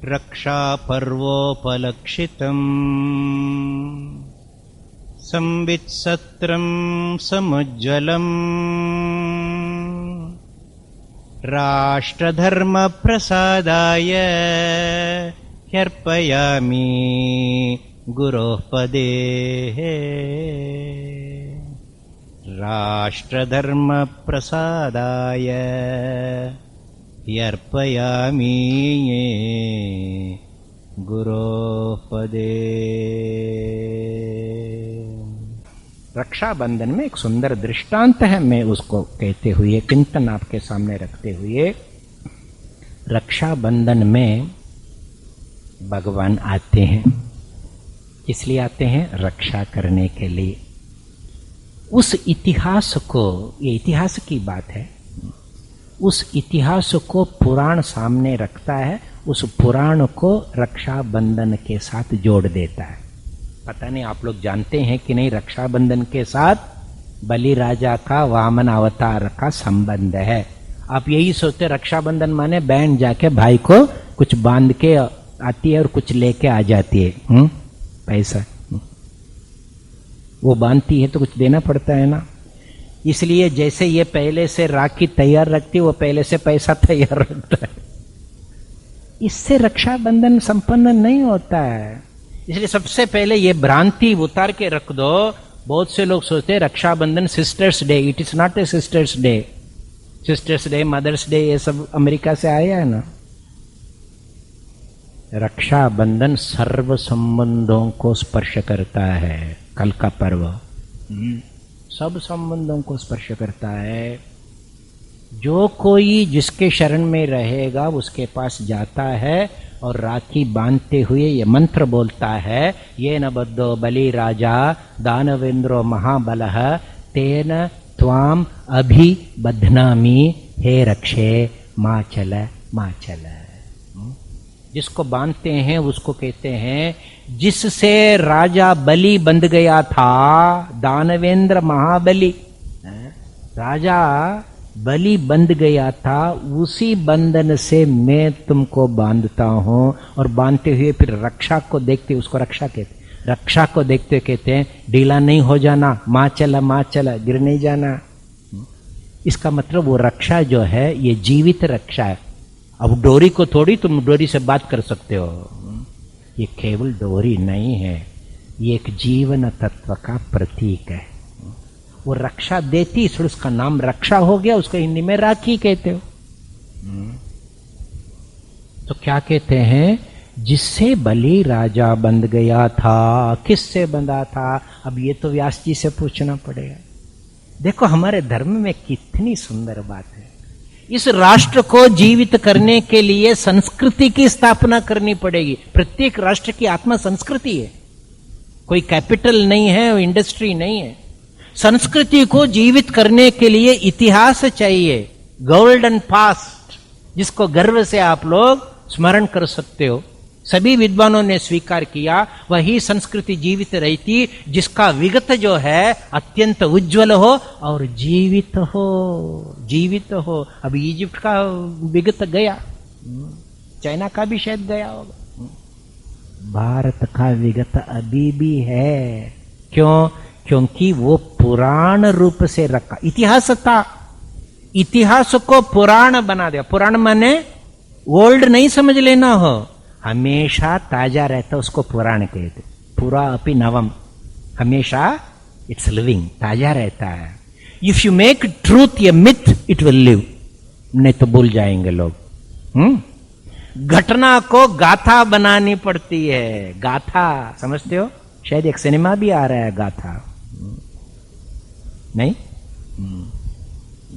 रक्षापर्वोपलक्षितम् संवित्सत्रं समुज्ज्वलम् राष्ट्रधर्मप्रसादाय ह्यर्पयामि गुरोः पदेः। राष्ट्रधर्मप्रसादाय ह्यर्पयामि गुरोः पदे। रक्षाबंधन में एक सुंदर दृष्टांत है, मैं उसको कहते हुए चिंतन आपके सामने रखते हुए, रक्षाबंधन में भगवान आते हैं, इसलिए आते हैं रक्षा करने के लिए। उस इतिहास को, ये इतिहास की बात है, उस इतिहास को पुराण सामने रखता है, उस पुराण को रक्षाबंधन के साथ जोड़ देता है। पता नहीं आप लोग जानते हैं कि नहीं, रक्षाबंधन के साथ बलि राजा का वामन अवतार का संबंध है। आप यही सोचते रक्षाबंधन माने बहन जाके भाई को कुछ बांध के आती है और कुछ लेके आ जाती है, पैसा। वो बांधती है तो कुछ देना पड़ता है ना, इसलिए जैसे ये पहले से राखी तैयार रखती है, वो पहले से पैसा तैयार रखता है। इससे रक्षाबंधन संपन्न नहीं होता है। इसलिए सबसे पहले ये भ्रांति उतार के रख दो। बहुत से लोग सोचते हैं Rakshabandhan sisters day, it is not a sisters day. Sisters day, mothers day, ये सब अमेरिका से आया है ना। रक्षाबंधन सर्व संबंधों को स्पर्श करता है। कल का पर्व सब संबंधों को स्पर्श करता है। जो कोई जिसके शरण में रहेगा उसके पास जाता है और राखी बांधते हुए ये मंत्र बोलता है, ये न बद्धो बलि राजा दानवेंद्रो महाबलः तेन त्वाम अभिबध्नामि हे रक्षे माचल माचल। जिसको बांधते हैं उसको कहते हैं जिससे राजा बलि बंध गया था, दानवेंद्र महाबली राजा बलि बंध गया था, उसी बंधन से मैं तुमको बांधता हूं। और बांधते हुए फिर रक्षा को देखते, उसको रक्षा कहते, रक्षा को देखते कहते हैं ढीला नहीं हो जाना, मां चला गिर नहीं जाना। इसका मतलब वो रक्षा जो है ये जीवित रक्षा है। अब डोरी को थोड़ी तुम डोरी से बात कर सकते हो, ये केवल डोरी नहीं है, ये एक जीवन तत्व का प्रतीक है। वो रक्षा देती, इसलिए उसका नाम रक्षा हो गया। उसको हिंदी में राखी कहते हो। तो क्या कहते हैं, जिससे बलि राजा बंध गया था। किससे बंधा था? अब ये तो व्यास जी से पूछना पड़ेगा। देखो हमारे धर्म में कितनी सुंदर बात है। इस राष्ट्र को जीवित करने के लिए संस्कृति की स्थापना करनी पड़ेगी। प्रत्येक राष्ट्र की आत्मा संस्कृति है, कोई कैपिटल नहीं है, इंडस्ट्री नहीं है। संस्कृति को जीवित करने के लिए इतिहास चाहिए, गोल्डन पास्ट, जिसको गर्व से आप लोग स्मरण कर सकते हो। सभी विद्वानों ने स्वीकार किया वही संस्कृति जीवित रहती जिसका विगत जो है अत्यंत उज्जवल हो और जीवित हो। अब इजिप्ट का विगत गया, चाइना का भी शायद गया होगा, भारत का विगत अभी भी है। क्यों? क्योंकि वो पुराण रूप से रखा, इतिहास था, इतिहास को पुराण बना दिया। पुराण माने ओल्ड नहीं समझ लेना हो, हमेशा ताजा रहता, उसको पुराण कहते। पूरा अपि नवम, हमेशा इट्स लिविंग, ताजा रहता है। If you make truth A myth it will live, नहीं तो भूल जाएंगे लोग। घटना को गाथा बनानी पड़ती है। गाथा समझते हो? शायद एक सिनेमा भी आ रहा है गाथा, नहीं?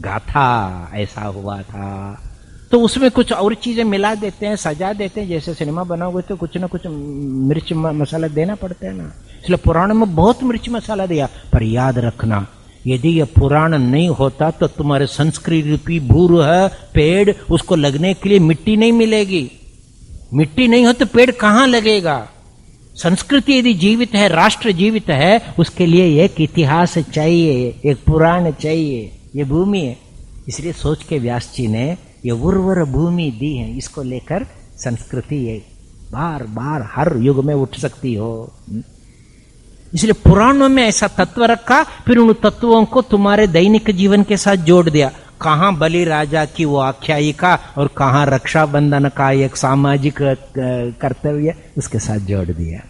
गाथा ऐसा हुआ था, तो उसमें कुछ और चीजें मिला देते हैं, सजा देते हैं। जैसे सिनेमा बनाओगे तो कुछ ना कुछ मिर्च मसाला देना पड़ता है ना, इसलिए पुराण में बहुत मिर्च मसाला दिया। पर याद रखना, यदि ये पुराण नहीं होता तो तुम्हारे संस्कृति रूपी भूर है पेड़, उसको लगने के लिए मिट्टी नहीं मिलेगी। मिट्टी नहीं हो तो पेड़ कहां लगेगा? संस्कृति यदि जीवित है, राष्ट्र जीवित है, उसके लिए एक इतिहास चाहिए, एक पुराण चाहिए। ये भूमि है, इसलिए सोच के व्यास जी ने ये उर्वर भूमि दी है। इसको लेकर संस्कृति बार बार हर युग में उठ सकती हो। इसलिए पुराणों में ऐसा तत्व रखा, फिर उन तत्वों को तुम्हारे दैनिक जीवन के साथ जोड़ दिया। कहां बलि राजा की वो आख्यायिका और कहां रक्षाबंधन का एक सामाजिक कर्तव्य, उसके साथ जोड़ दिया।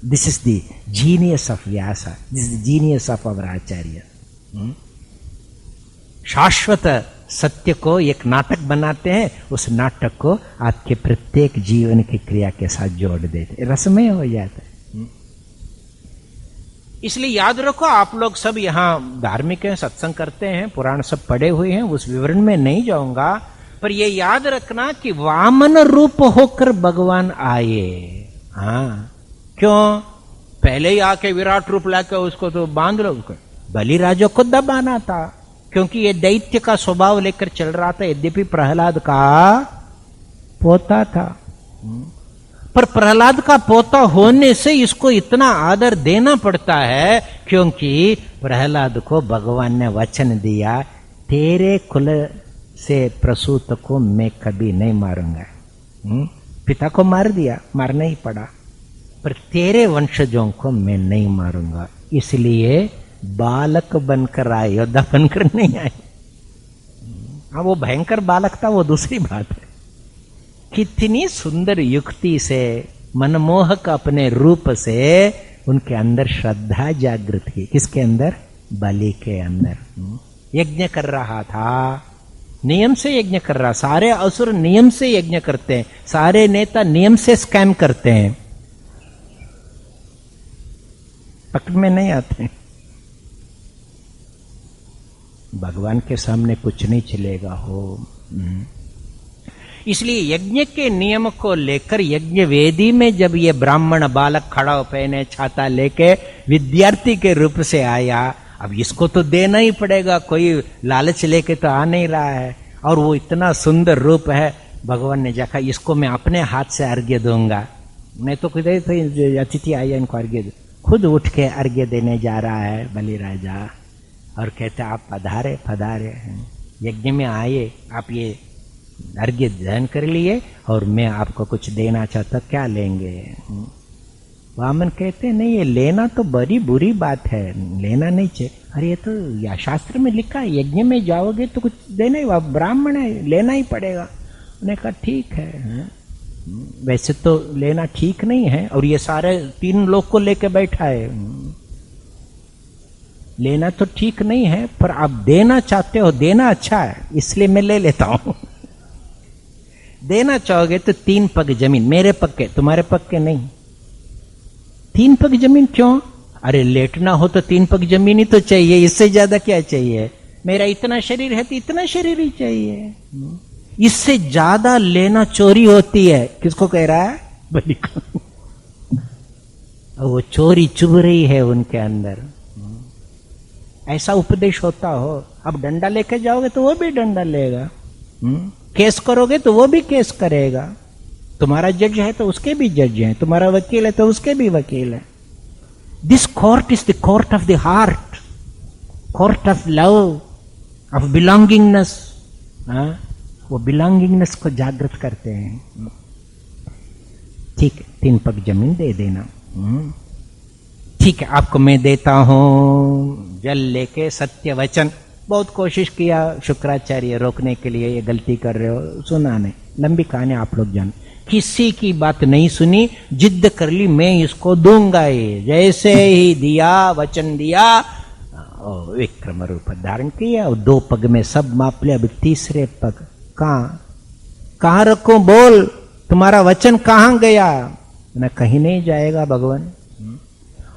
This is the genius of Vyas, this is the genius of our acharya. शाश्वत सत्य को एक नाटक बनाते हैं, उस नाटक को आपके प्रत्येक जीवन की क्रिया के साथ जोड़ देते, रसमय हो जाता है। इसलिए याद रखो, आप लोग सब यहाँ धार्मिक हैं, सत्संग करते हैं, पुराण सब पढ़े हुए हैं, उस विवरण में नहीं जाऊंगा, पर ये याद रखना कि वामन रूप होकर भगवान आए। हाँ, क्यों? पहले ही आके विराट रूप लाके उसको तो बांध लो। बलि राजा को दबाना था, क्योंकि ये दैत्य का स्वभाव लेकर चल रहा था, यद्यपि प्रहलाद का पोता था। पर प्रहलाद का पोता होने से इसको इतना आदर देना पड़ता है, क्योंकि प्रहलाद को भगवान ने वचन दिया, तेरे कुल से प्रसूत को मैं कभी नहीं मारूंगा। पिता को मार दिया, मारना ही पड़ा, पर तेरे वंशजों को मैं नहीं मारूंगा। इसलिए बालक बनकर आए, योद्धा बनकर नहीं आए। हाँ, वो भयंकर बालक था, वो दूसरी बात है। कितनी सुंदर युक्ति से, मनमोहक अपने रूप से उनके अंदर श्रद्धा जागृत की। किसके अंदर? बलि के अंदर। यज्ञ कर रहा था, नियम से यज्ञ कर रहा। सारे असुर नियम से यज्ञ करते हैं, सारे नेता नियम से स्कैम करते हैं, पकड़ में नहीं आते। भगवान के सामने कुछ नहीं चलेगा हो। इसलिए यज्ञ के नियम को लेकर यज्ञ वेदी में जब ये ब्राह्मण बालक खड़ा हो, पहने छाता लेके विद्यार्थी के रूप से आया, अब इसको तो देना ही पड़ेगा, कोई लालच लेके तो आ नहीं रहा है। और वो इतना सुंदर रूप है, भगवान ने देखा इसको मैं अपने हाथ से अर्घ्य दूंगा। मैं तो खुद ही अतिथि आया, इनको अर्घ्य दो। खुद उठ के अर्घ्य देने जा रहा है बलि राजा, और कहते आप पधारे पधारे, यज्ञ में आए, आप ये अर्घ्य दान कर लिए और मैं आपको कुछ देना चाहता, क्या लेंगे? वामन कहते नहीं, ये लेना तो बड़ी बुरी बात है, लेना नहीं चाहिए। अरे ये तो या शास्त्र में लिखा है, यज्ञ में जाओगे तो कुछ देना ही, ब्राह्मण है, लेना ही पड़ेगा। उन्होंने कहा ठीक है, वैसे तो लेना ठीक नहीं है, और ये सारे 3 लोग को लेके बैठा है, लेना तो ठीक नहीं है, पर आप देना चाहते हो, देना अच्छा है, इसलिए मैं ले लेता हूं। देना चाहोगे तो 3 पग जमीन, मेरे पग के, तुम्हारे पग के नहीं। 3 पग जमीन क्यों? अरे लेटना हो तो 3 पग जमीन ही तो चाहिए, इससे ज्यादा क्या चाहिए? मेरा इतना शरीर है तो इतना शरीर ही चाहिए, इससे ज्यादा लेना चोरी होती है। किसको कह रहा है? बलि को। वो चोरी चुभ रही है उनके अंदर। ऐसा उपदेश होता हो, अब डंडा लेके जाओगे तो वो भी डंडा लेगा, केस करोगे तो वो भी केस करेगा, तुम्हारा जज है तो उसके भी जज है, तुम्हारा वकील है तो उसके भी वकील है। This court is the court of the heart, court of love, of belongingness. वो बिलोंगिंगनेस को जागृत करते हैं। ठीक है, 3 पग जमीन दे देना, ठीक है, आपको मैं देता हूं जल लेके सत्य वचन। बहुत कोशिश किया शुक्राचार्य रोकने के लिए, ये गलती कर रहे हो, सुना नहीं, लंबी कहानी आप लोग जान। किसी की बात नहीं सुनी, जिद कर ली मैं इसको दूंगा ही। जैसे ही दिया, वचन दिया, विक्रम रूप धारण किया, और 2 पग में सब माप लिया। अब 3रे पग कहां रखूं? बोल, तुम्हारा वचन कहां गया? ना कहीं नहीं जाएगा भगवान,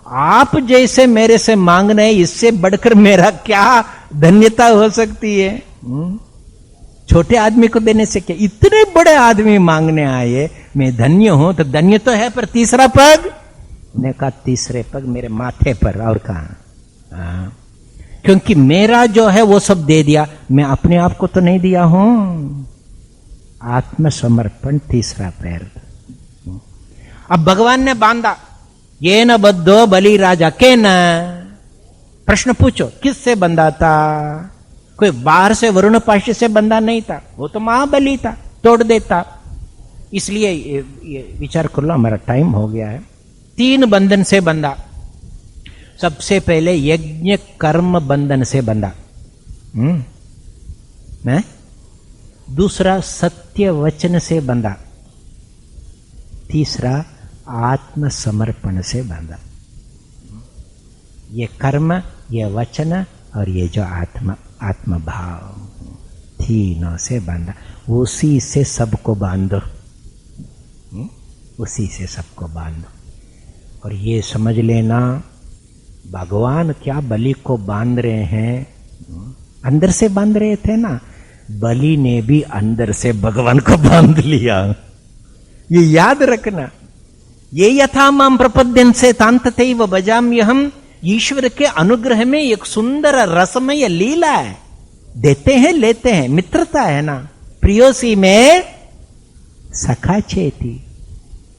आप जैसे मेरे से मांगना है, इससे बढ़कर मेरा क्या धन्यता हो सकती है? छोटे आदमी को देने से क्या, इतने बड़े आदमी मांगने आए, मैं धन्य हूं तो धन्य तो है, पर 3रा पग? ने कहा 3रे पग मेरे माथे पर, और कहां? क्योंकि मेरा जो है वो सब दे दिया, मैं अपने आप को तो नहीं दिया हूं। आत्मसमर्पण 3रा पैर। अब भगवान ने बांधा, ये न बद्धो बलि राजा के न। प्रश्न पूछो, किससे बंधा था? कोई बाहर से वरुण पाशी से बंधा नहीं था, वो तो महाबली था, तोड़ देता। इसलिए ये विचार कर लो, हमारा टाइम हो गया है। 3 बंधन से बंधा। सबसे पहले यज्ञ कर्म बंधन से बंधा, दूसरा सत्य वचन से बंधा, तीसरा आत्म समर्पण से बंधा। ये कर्म, ये वचन और ये जो आत्म भाव, तीनों से बंधा। उसी से सबको बांधो, उसी से सबको बांधो। और ये समझ लेना, भगवान क्या बलि को बांध रहे हैं, अंदर से बांध रहे थे ना, बलि ने भी अंदर से भगवान को बांध लिया। ये याद रखना। ये यथा माम प्रपद्यन से तांतथैव भजाम्यहम्, ईश्वर के अनुग्रह में एक सुंदर रसमय लीला है। देते हैं लेते हैं, मित्रता है ना। प्रियोसी में सखा चेती,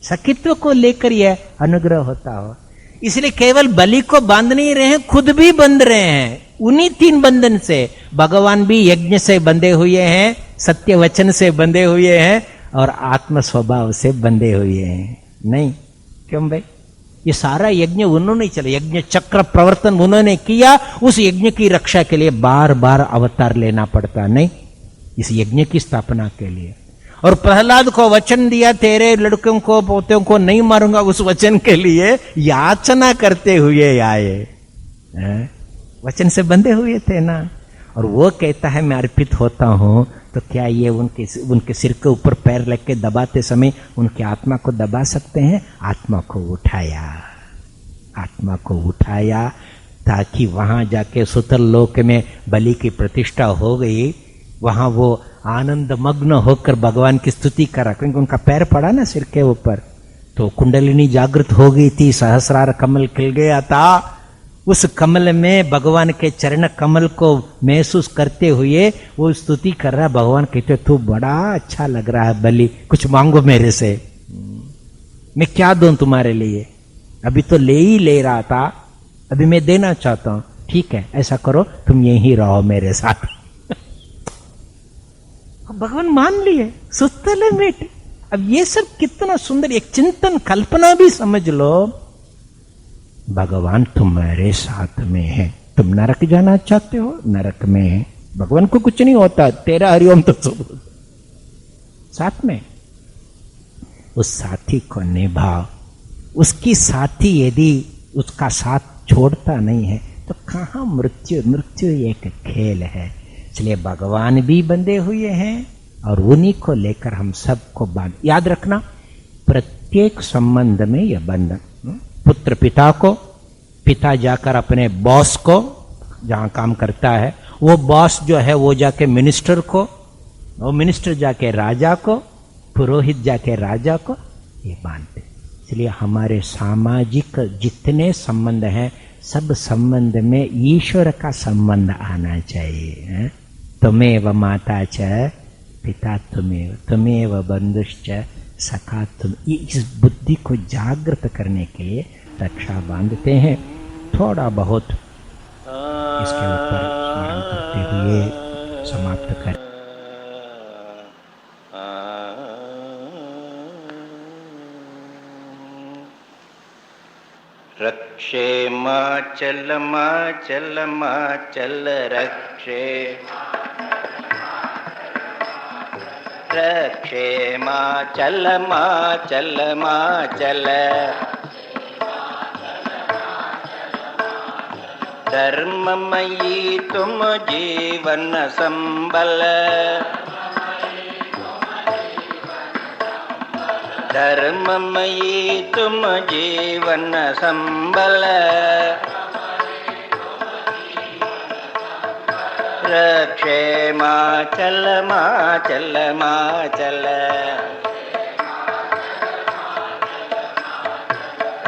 सखित्व को लेकर यह अनुग्रह होता हो। इसलिए केवल बलि को बांध नहीं रहे हैं, खुद भी बंध रहे हैं उन्हीं 3 बंधन से। भगवान भी यज्ञ से बंधे हुए हैं, सत्य वचन से बंधे हुए हैं और आत्म स्वभाव से बंधे हुए हैं। नहीं क्यों भाई? ये सारा यज्ञ उन्होंने चला, यज्ञ चक्र प्रवर्तन उन्होंने किया। उस यज्ञ की रक्षा के लिए बार बार अवतार लेना पड़ता नहीं, इस यज्ञ की स्थापना के लिए। और प्रहलाद को वचन दिया, तेरे लड़कों को पोतों को नहीं मारूंगा, उस वचन के लिए याचना करते हुए आए। वचन से बंधे हुए थे ना। और वो कहता है मैं अर्पित होता हूं, तो क्या ये उनके सिर के ऊपर पैर लग के दबाते समय उनकी आत्मा को दबा सकते हैं? आत्मा को उठाया, आत्मा को उठाया, ताकि वहां जाके सुतल लोक में बलि की प्रतिष्ठा हो गई। वहां वो आनंद मग्न होकर भगवान की स्तुति करा, क्योंकि उनका पैर पड़ा ना सिर के ऊपर, तो कुंडलिनी जागृत हो गई थी, सहस्रार कमल खिल गया था। उस कमल में भगवान के चरण कमल को महसूस करते हुए वो स्तुति कर रहा। भगवान कहते तू बड़ा अच्छा लग रहा है बलि, कुछ मांगो मेरे से, मैं क्या दूं तुम्हारे लिए? अभी तो ले ही ले रहा था, अभी मैं देना चाहता हूं। ठीक है, ऐसा करो, तुम यहीं रहो मेरे साथ। भगवान मान लिए, सुतले में। अब ये सब कितना सुंदर, एक चिंतन कल्पना भी समझ लो। भगवान तुम्हारे साथ में है। तुम नरक जाना चाहते हो, नरक में है, भगवान को कुछ नहीं होता, तेरा हरिओम तो साथ में। उस साथी को निभाओ। उसकी साथी यदि उसका साथ छोड़ता नहीं है तो कहां मृत्यु? मृत्यु एक खेल है। इसलिए भगवान भी बंधे हुए हैं और उन्हीं को लेकर हम सबको बांध। याद रखना, प्रत्येक संबंध में यह बंधन। पुत्र पिता को, पिता जाकर अपने बॉस को, जहां काम करता है वो बॉस जो है वो जाके मिनिस्टर को, वो मिनिस्टर जाके राजा को, पुरोहित जाके राजा को, ये बांधते। इसलिए हमारे सामाजिक जितने संबंध हैं, सब संबंध में ईश्वर का संबंध आना चाहिए। त्वमेव माता च पिता त्वमेव, त्वमेव बंधुश्च सखा तुम। इस बुद्धि को जागृत करने के लिए रक्षा बांधते हैं। थोड़ा बहुत इसके ऊपर स्मरण करते हुए समाप्त कर। रक्षे माचल माचल माचल रक्षे, रक्षे माचल माचल माचल, धर्ममयी तुम जीवन संबल, धर्ममयी तुम जीवन संबल, रक्षे माचल माचल माचल,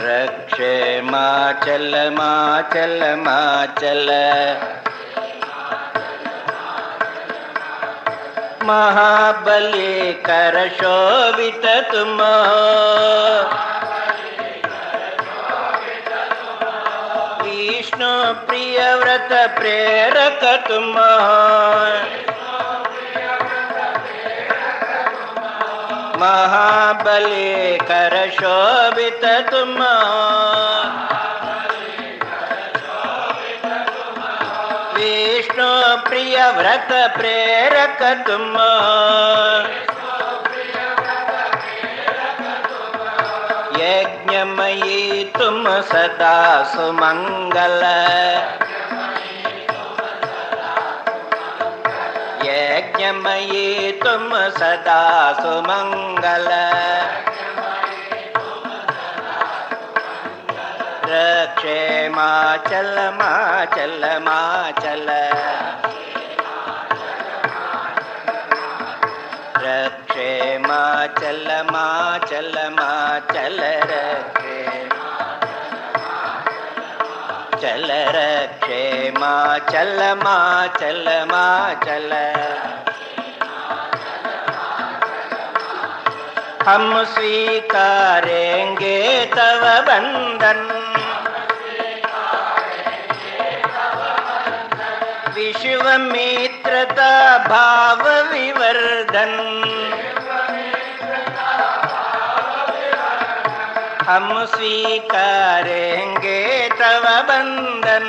रक्षे माचल माचल माचल, महाबली कर शोभित तुम, विष्णु प्रिय व्रत प्रेरक तुम, महाबली कर शोभित तुम, विष्णु प्रिय व्रत प्रेरक तुम, यज्ञमयी तुम सदा सुमंगल, यज्ञमयी तुम सदा सुमंगल, रक्षे माचल माचल माचल, रक्षे माचल माचल माचल, रक्षे चल रक्षे माचल माचल माचल, हम स्वीकारेंगे तव बंधन, विश्वमित्रता भाव विवर्धन, हम स्वीकारेंगे तव बंधन,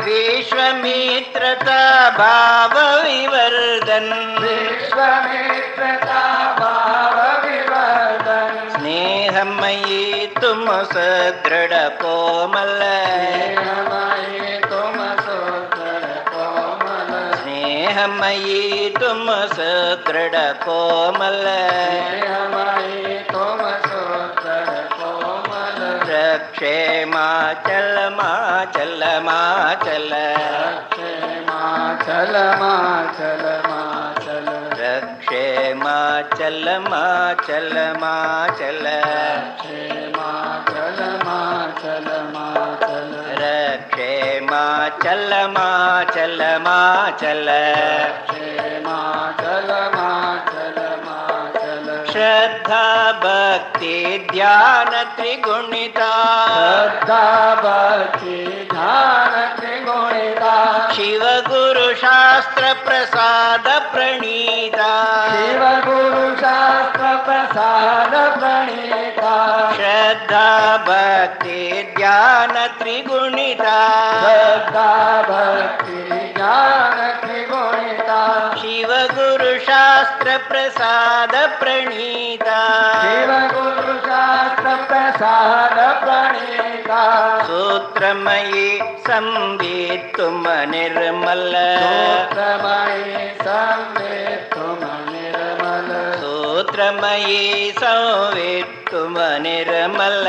विश्वमित्रता भाव विवर्धन, विश्वमित्रता भाव विवर्धन, स्नेहमयी तुम सुदृढ़ कोमल, स्नेहमयी तुम सुदृढ़ कोमल, स्नेहमयी तुम सुदृढ़ कोमल, स्नेहमयी तुम सुदृढ़ कोमल, रक्षे माचल माचल माचल, रक्षे माचल माचल माचल, रक्षे माचल माचल माचल, रक्षे माचल माचल माचल, रक्षे माचल माचल माचल, रक्षे माचल माचल माचल, श्रद्धा भक्ति ध्यान त्रिगुणिता, श्रद्धा भक्ति ध्यान त्रिगुणिता, शिव गुरु शास्त्र प्रसाद प्रणीता, शिव गुरु शास्त्र प्रसाद प्रणीता, श्रद्धा भक्ति ध्यान त्रिगुणिता, श्रद्धा भक्ति ज्ञान त्रिगुणिता, शिव गुरु शास्त्र प्रसाद प्रणीता, शिव गुरु शास्त्र प्रसाद प्रणीता, सूत्रमयी संवित तुम निर्मल, सूत्रमयी संवित तुम निर्मल, सूत्रमयी संवित तुम निर्मल,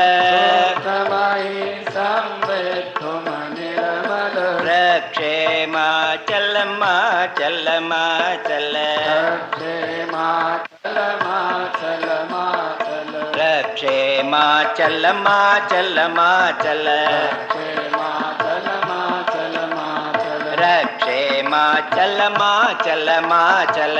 सूत्रमयी संवित तुम निर्मल, रक्षे माचल माचल माचल, रक्षे माचल माचल माचल, रक्षे माचल माचल माचल, रक्षे माचल माचल माचल, रक्षे माचल माचल माचल,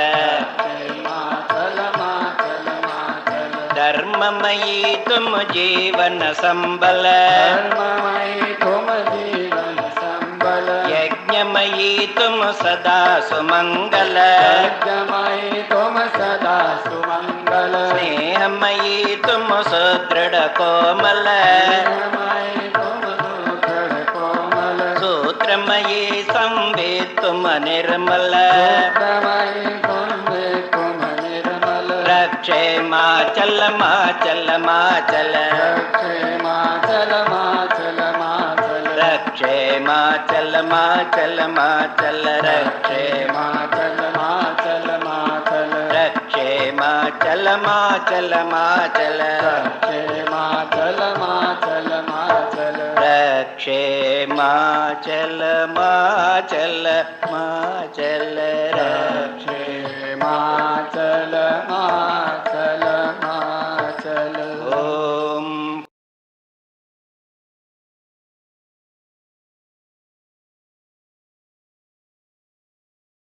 माचल माचल माचल, धर्ममयी तुम जीवन संबल, धर्ममयी तुम जीवन संबल, यज्ञमयी तुम सदा सुमंगल, यज्ञमयी तुम सदा सुमंगल, स्नेहमयी तुम सुदृढ़ कोमल, स्नेहमयी तुम सुदृढ़ कोमल, सूत्रमयी संवित तुम निर्मल, सूत्रमयी तुम निर्मल, रक्षे माचल माचल माचल, रक्षे माचल माचल माचल, रक्षे माचल माचल माचल, रक्षे माचल माचल माचल, रक्षे माचल माचल माचल, रक्षे माचल माचल माचल, रक्षे माचल माचल माचल, रक्षे माचल माचल